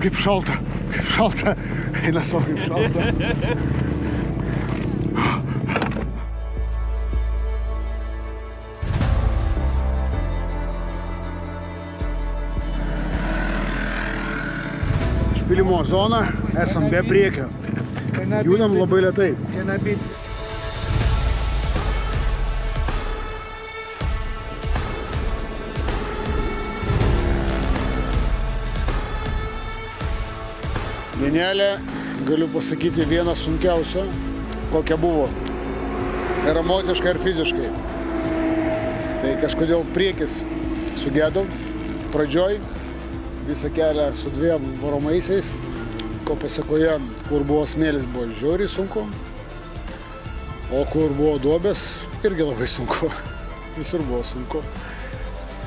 Kaip šalta. Eina savo kaip šalta. Išpylimo zona, esam be priekio. Judam labai lėtai. Dienelė, galiu pasakyti, viena sunkiausia, kokia buvo. Ir emociškai, ir fiziškai. Tai kažkodėl priekis sugedo pradžioj, visą kelią su dviem varomaisiais, ko pasakoje, kur buvo smėlis, buvo žiauriai sunku, o kur buvo duobės, irgi labai sunku. Visur buvo sunku.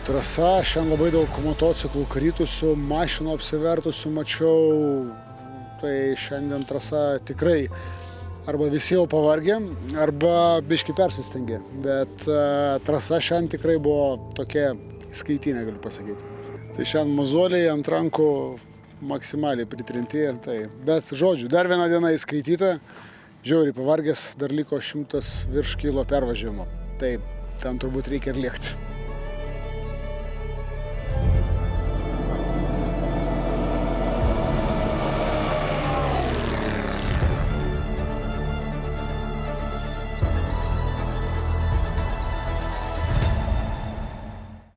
Trasa, šiandien labai daug motociklų kritusių, mašinų apsivertusių mačiau. Tai šiandien trasa tikrai arba visi jau pavargė, arba biškį persistengė. Bet trasa šiandien tikrai buvo tokia skaitinė, galiu pasakyti. Tai šiandien mazoliai ant rankų maksimaliai pritrinti. Tai, bet žodžiu, dar viena diena įskaityta, žiauriai pavargęs, dar liko 100 virš kilo pervažiavimo. Tai ten turbūt reikia ir lėkti.